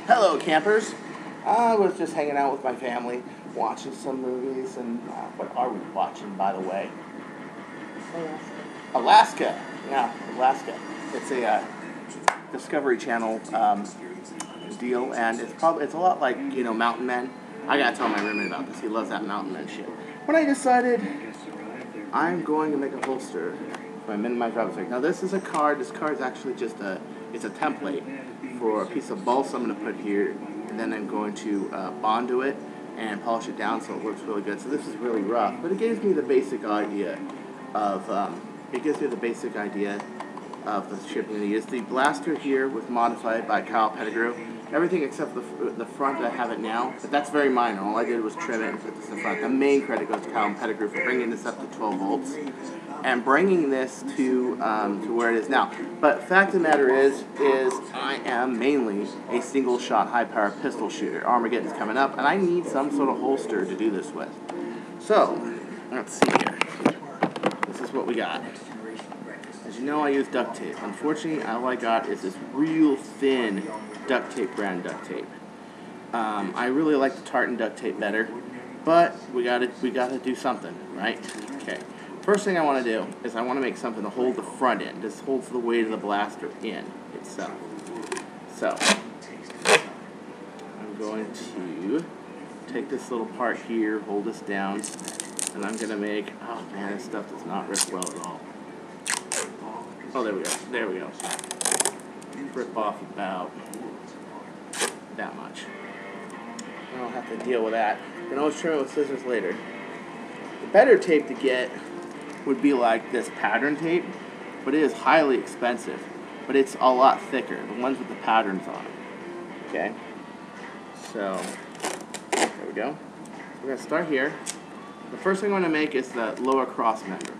Hello, campers. I was just hanging out with my family, watching some movies, and what are we watching, by the way? Alaska. Yeah, Alaska. It's a Discovery Channel deal, and it's a lot like, you know, Mountain Men. I gotta tell my roommate about this. He loves that Mountain Men shit. When I decided I'm going to make a holster for my minimized Rapidstrike. Now this is a card. This card is actually just it's a template for a piece of balsa I'm going to put here, and then I'm going to bond to it and polish it down so it looks really good. So this is really rough, but it gives me the basic idea of the shipping I need. It's the blaster here was modified by Kyle Pettigrew. Everything except the front I have it now, but that's very minor. All I did was trim it and put this in front. The main credit goes to Kyle Pettigrew for bringing this up to 12 volts and bringing this to where it is now. But fact of the matter is I am mainly a single shot high power pistol shooter. Armageddon's coming up, and I need some sort of holster to do this with. So let's see here. This is what we got. As you know, I use duct tape. Unfortunately, all I got is this real thin duct tape brand duct tape. I really like the tartan duct tape better, but we gotta do something, right? Okay. First thing I want to do is I want to make something to hold the front end. This holds the weight of the blaster in itself. So I'm going to take this little part here, hold this down, and I'm going to make, oh man, this stuff does not rip well at all. Oh, there we go. There we go. Rip off about that much. I don't have to deal with that. You can always trim it with scissors later. The better tape to get would be like this pattern tape, but it is highly expensive, but it's a lot thicker, the ones with the patterns on it. Okay, so there we go. We're going to start here. The first thing I'm going to make is the lower cross member.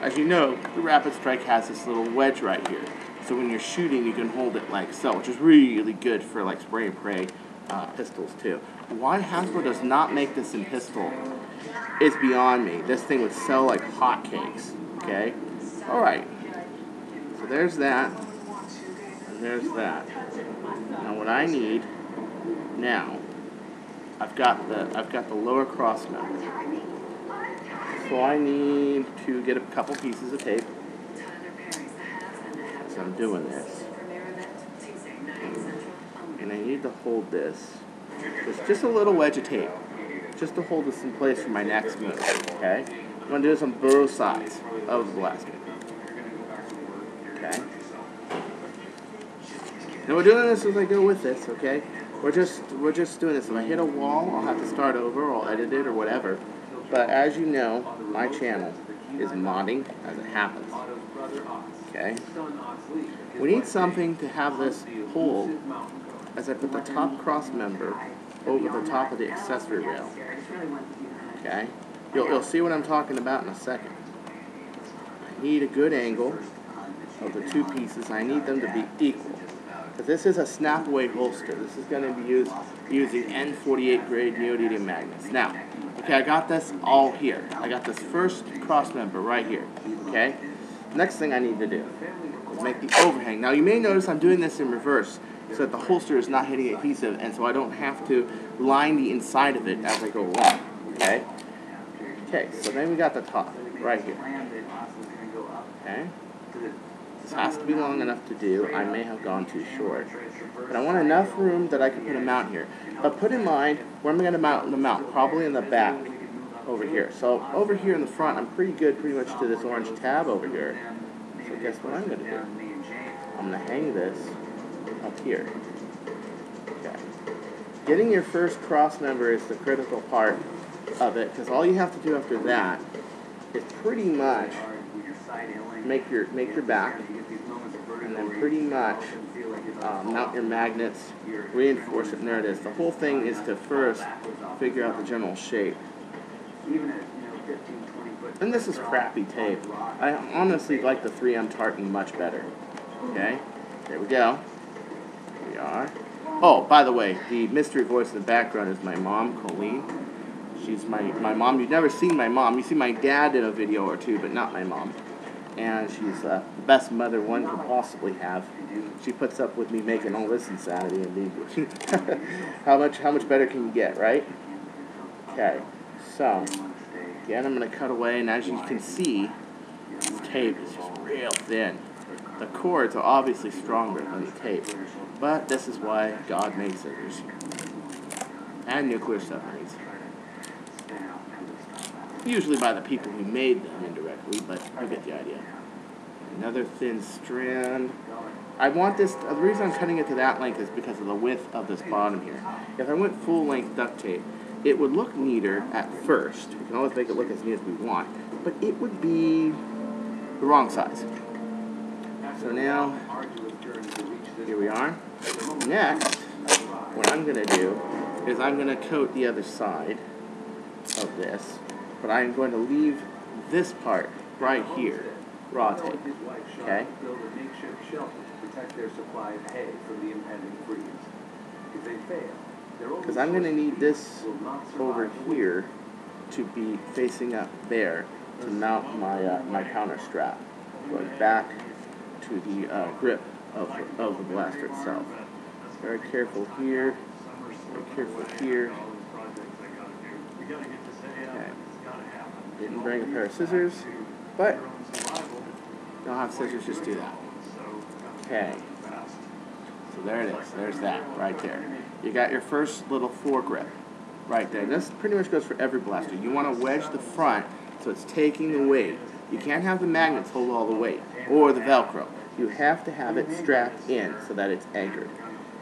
As you know, the Rapidstrike has this little wedge right here, so when you're shooting you can hold it like so, which is really good for like spray and pray pistols too. Why Hasbro does not make this in pistol is beyond me. This thing would sell like hotcakes. Okay? Alright. So there's that. And there's that. Now what I need now, I've got the lower cross member. So I need to get a couple pieces of tape. So I'm doing this. And I need to hold this. Just a little wedge of tape. Just to hold this in place for my next move, okay? I'm going to do this on both sides of the blaster. Okay? Now we're doing this as I go with this, okay? We're just doing this. If I hit a wall, I'll have to start over, or I'll edit it, or whatever. But as you know, my channel is modding as it happens. Okay? We need something to have this hold as I put the top cross member over the top of the accessory rail. Okay? You'll see what I'm talking about in a second. I need a good angle of the two pieces. I need them to be equal. Because this is a snap-away holster. This is going to be used using N48 grade neodymium magnets. Now, okay, I got this all here. I got this first cross member right here. Okay? Next thing I need to do is make the overhang. Now, you may notice I'm doing this in reverse, so that the holster is not hitting adhesive, and so I don't have to line the inside of it as I go along. Okay? Okay, so then we got the top right here. Okay? This has to be long enough to do. I may have gone too short. But I want enough room that I can put a mount here. But put in mind, where am I going to mount the mount? Probably in the back over here. So over here in the front, I'm pretty good pretty much to this orange tab over here. So guess what I'm going to do? I'm going to hang this up here. Okay. Getting your first cross member is the critical part of it, because all you have to do after that is pretty much make your back, and then pretty much mount your magnets, reinforce it, and there it is. The whole thing is to first figure out the general shape. And this is crappy tape. I honestly like the 3M tartan much better. Okay, there we go. We are. Oh, by the way, the mystery voice in the background is my mom, Colleen. She's my mom. You've never seen my mom. You see my dad in a video or two, but not my mom. and she's the best mother one could possibly have. She puts up with me making all this insanity, and how much better can you get, right? Okay, so again, I'm going to cut away, and as you can see, this tape is just real thin. The cords are obviously stronger than the tape, but this is why God made scissors and nuclear submarines. Usually by the people who made them indirectly, but you get the idea. Another thin strand. I want this, the reason I'm cutting it to that length is because of the width of this bottom here. If I went full length duct tape, it would look neater at first. We can always make it look as neat as we want, but it would be the wrong size. So now, here we are. Next, what I'm going to do is I'm going to coat the other side of this, but I'm going to leave this part right here, raw tape, okay? Because I'm going to need this over here to be facing up there to mount my counter strap, going back to the grip of the blaster itself. Very careful here, very careful here. Okay. Didn't bring a pair of scissors, but don't have scissors, just do that. Okay. So there it is. There's that right there. You got your first little foregrip right there. This pretty much goes for every blaster. You want to wedge the front so it's taking the weight. You can't have the magnets hold all the weight or the Velcro. You have to have it strapped in so that it's anchored.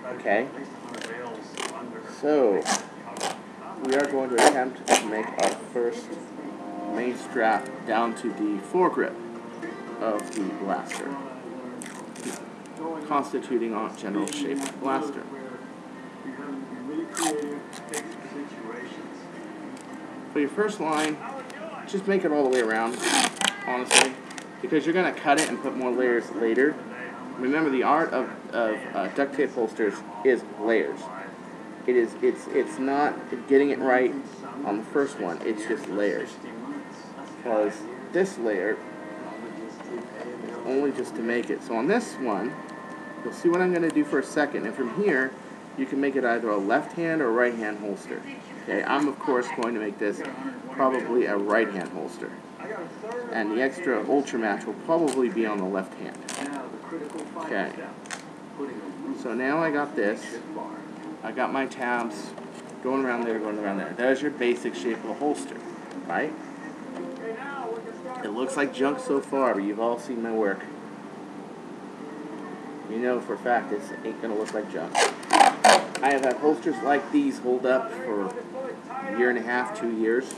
Okay? So, we are going to attempt to make our first main strap down to the foregrip of the blaster, constituting our general shape of the blaster. For your first line, just make it all the way around, honestly, because you're going to cut it and put more layers later. Remember, the art of duct tape holsters is layers. It's not getting it right on the first one, it's just layers. Because this layer is only just to make it. So on this one, you'll see what I'm going to do for a second, and from here, you can make it either a left-hand or right-hand holster. Okay, I'm of course going to make this probably a right-hand holster. And the extra ultra match will probably be on the left hand. Okay. So now I got this. I got my tabs going around there, going around there. There's your basic shape of a holster, right? It looks like junk so far, but you've all seen my work. You know for a fact this ain't gonna look like junk. I have had holsters like these hold up for a year and a half, 2 years.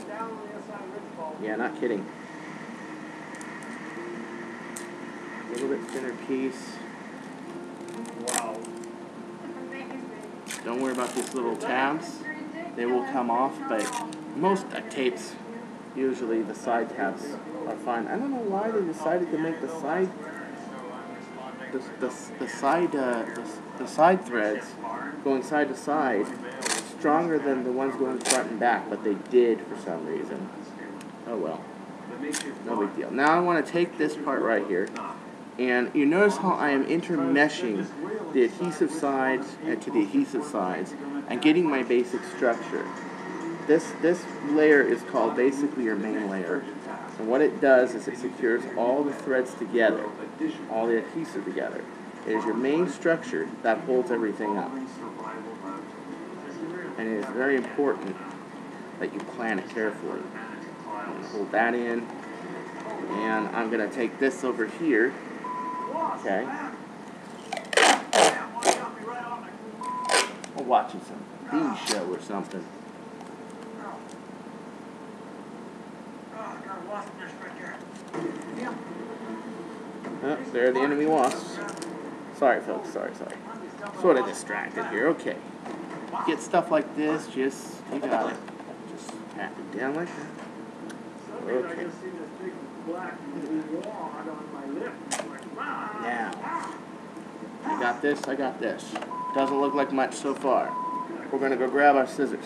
Yeah, not kidding. A little bit thinner piece. Wow. Don't worry about these little tabs. They will come off, but most tapes, usually the side tabs are fine. I don't know why they decided to make the side threads going side to side stronger than the ones going front and back, but they did for some reason. Oh well, no big deal. Now I want to take this part right here, and you notice how I am intermeshing the adhesive sides to the adhesive sides and getting my basic structure. This layer is called basically your main layer. And what it does is it secures all the threads together, all the adhesive together. It is your main structure that holds everything up. And it is very important that you plan it carefully. I'm going to hold that in, and I'm going to take this over here, okay? I'm watching some bee show or something. Oh, there are the enemy wasps. Sorry, folks. Sorry. Sort of distracted here. Okay. Get stuff like this, just, you got it. Just pat it down like that. Okay. Now, I got this. Doesn't look like much so far. We're going to go grab our scissors.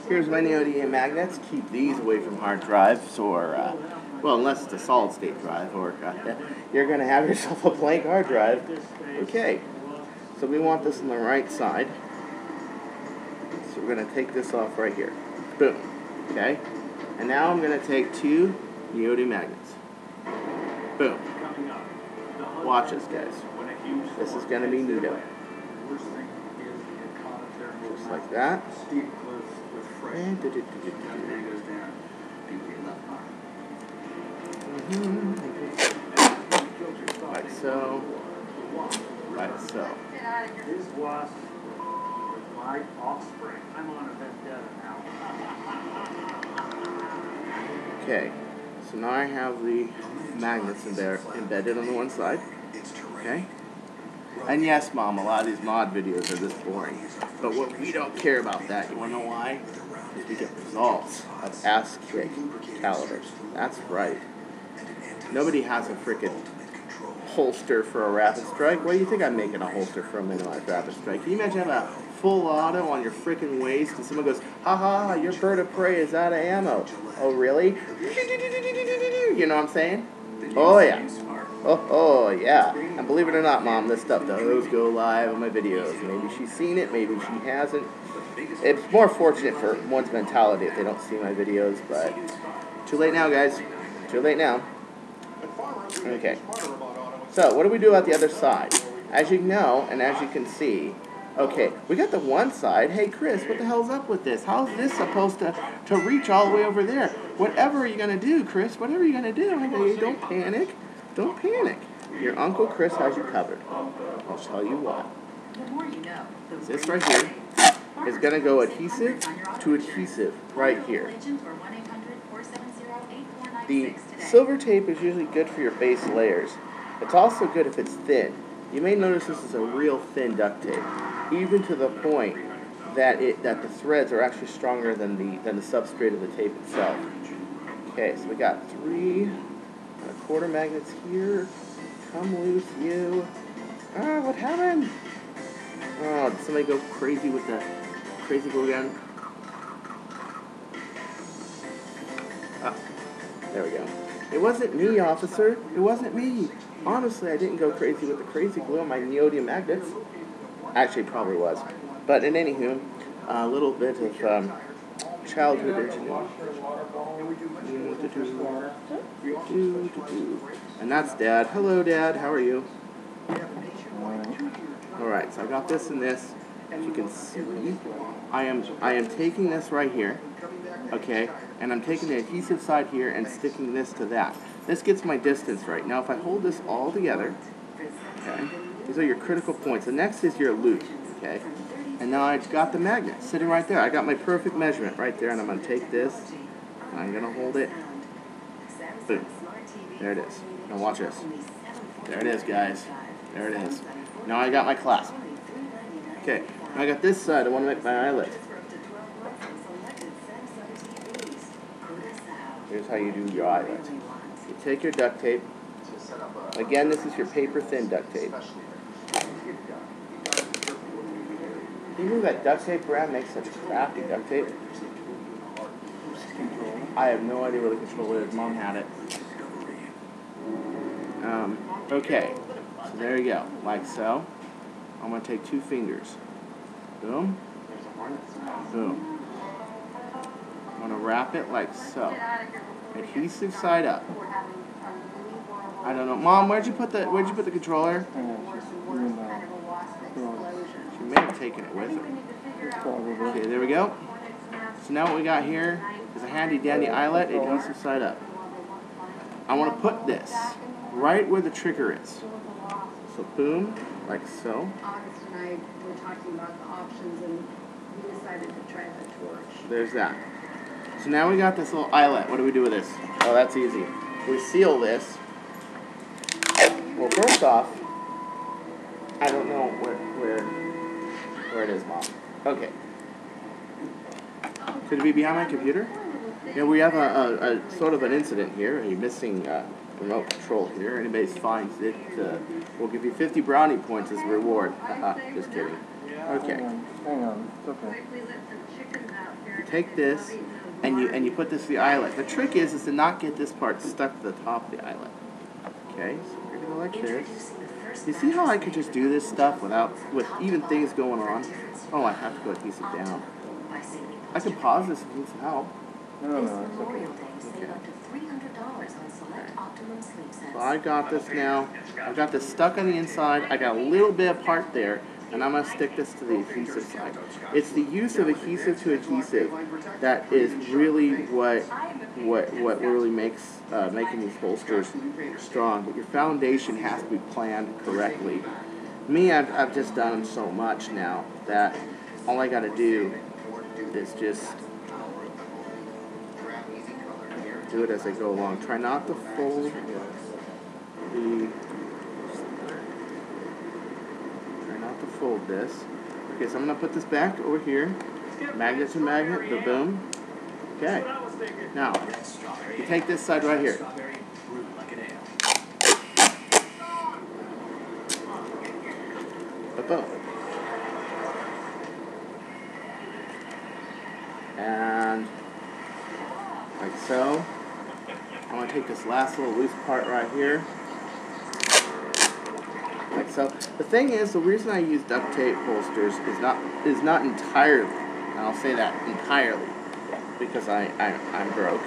Here's my neodymium magnets. Keep these away from hard drives or, well, unless it's a solid state drive, or you're going to have yourself a blank hard drive. Okay, so we want this on the right side. So we're going to take this off right here. Boom. Okay, and now I'm going to take 2 neodymium magnets. Boom. Watch this, guys. This is going to be neato. Just like that. And like so. Like so. His wasp with my offspring. I'm on a vendetta now. Okay, so now I have the magnets in there embedded on the one side. Okay? And yes, Mom, a lot of these mod videos are this boring. But what we don't care about that, you want to know why? Is we get results of ass kick calibers. That's right. Nobody has a freaking holster for a Rapidstrike. What do you think I'm making a holster for a minimized Rapidstrike? Can you imagine having a full auto on your freaking waist and someone goes, ha, your bird of prey is out of ammo. Oh, really? You know what I'm saying? Oh, yeah. Oh, yeah. And believe it or not, Mom, this stuff does go live on my videos. Maybe she's seen it, maybe she hasn't. It's more fortunate for one's mentality if they don't see my videos, but too late now, guys. Too late now. Okay. So, what do we do about the other side? As you know, and as you can see, okay, we got the one side. Hey, Chris, what the hell's up with this? How's this supposed to reach all the way over there? Whatever are you going to do, Chris? Whatever are you going to do? I go, don't panic. Don't panic. Your Uncle Chris has you covered. I'll tell you why. This right here is going to go adhesive to adhesive right here. The silver tape is usually good for your base layers. It's also good if it's thin. You may notice this is a real thin duct tape, even to the point that the threads are actually stronger than the substrate of the tape itself. Okay, so we got 3¼ magnets here. Come loose, you. Ah, what happened? Oh, did somebody go crazy with the crazy glue gun? Ah, there we go. It wasn't me, officer. It wasn't me. Honestly, I didn't go crazy with the crazy glue on my neodymium magnets. Actually, it probably was. But in anywho, a little bit of childhood ingenuity. And that's Dad. Hello, Dad. How are you? Alright, so I got this and this. As you can see, I am taking this right here, okay, and I'm taking the adhesive side here and sticking this to that. This gets my distance right. Now, if I hold this all together, okay, these are your critical points. The next is your loop, okay, and now I've got the magnet sitting right there. I got my perfect measurement right there, and I'm going to take this, and I'm going to hold it. Boom. There it is. Now watch this. There it is, guys. There it is. Now I got my clasp. Okay, now I got this side. I want to make my eyelet. Here's how you do your eyelet. You take your duct tape. Again, this is your paper thin duct tape. You know that duct tape brand makes such crappy duct tape? I have no idea where the controller is. Mom had it. Okay, so there you go, like so. I'm going to take 2 fingers. Boom. Boom. I'm going to wrap it like so. Adhesive side up. I don't know. Mom, where'd you put the controller? She may have taken it with her. Okay, there we go. So now what we got here is a handy dandy eyelet, adhesive side up. I want to put this right where the trigger is. So boom, like so. August and I were talking about the options, and we decided to try the torch. There's that. So now we got this little eyelet. What do we do with this? Oh, that's easy. We seal this. Well, first off, I don't know where it is, Mom. Okay. Could it be behind my computer? Yeah, we have a sort of an incident here. A missing remote control here. Anybody finds it, we'll give you 50 brownie points as a reward. Just kidding. Okay. Hang on. It's okay. take this and you put this to the eyelet. The trick is to not get this part stuck to the top of the eyelet. Okay, so we're gonna go like this. You see how I could just do this stuff with even things going on? Oh, I have to go adhesive down. I can pause this if you need some help. No, it's okay. Okay. So I got this now. I've got this stuck on the inside. I got a little bit of part there, and I'm going to stick this to the adhesive side. It's the use of adhesive to adhesive that is really what really makes making these holsters strong. But your foundation has to be planned correctly. Me, I've just done them so much now that all I got to do is just do it as I go along. Try not to fold the. Try not to fold this. Okay, so I'm gonna put this back over here. Magnet to magnet. The boom. Okay. Now you take this side right here. Boom. And like so. I'm going to take this last little loose part right here. Like so. The thing is, the reason I use duct tape holsters is not entirely, and I'll say that entirely, because I'm broke,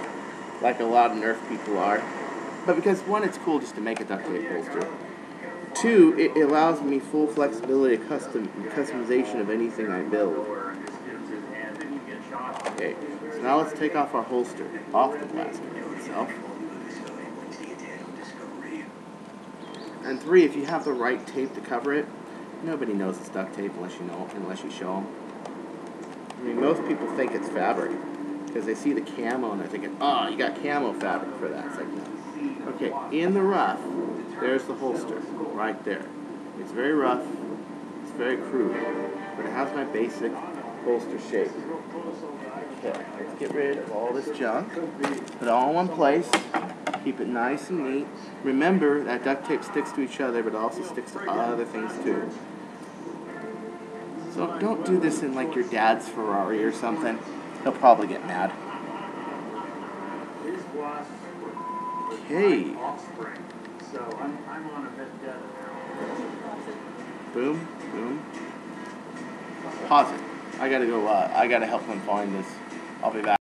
like a lot of Nerf people are. But because one, it's cool just to make a duct tape holster. Two, it allows me full flexibility of customization of anything I build. Okay, so now let's take off our holster off the plastic itself. And three, if you have the right tape to cover it, nobody knows it's duct tape unless you show them. I mean, most people think it's fabric because they see the camo and they're thinking, oh, you got camo fabric for that. It's like, no. Okay, in the rough, there's the holster right there. It's very rough, it's very crude, but it has my basic holster shape. Okay, let's get rid of all this junk, put it all in one place, keep it nice and neat. Remember that duct tape sticks to each other, but it also sticks to other things too. So don't do this in like your dad's Ferrari or something. He'll probably get mad. Okay. Boom, boom. Pause it. I gotta go. I gotta help them find this. I'll be back.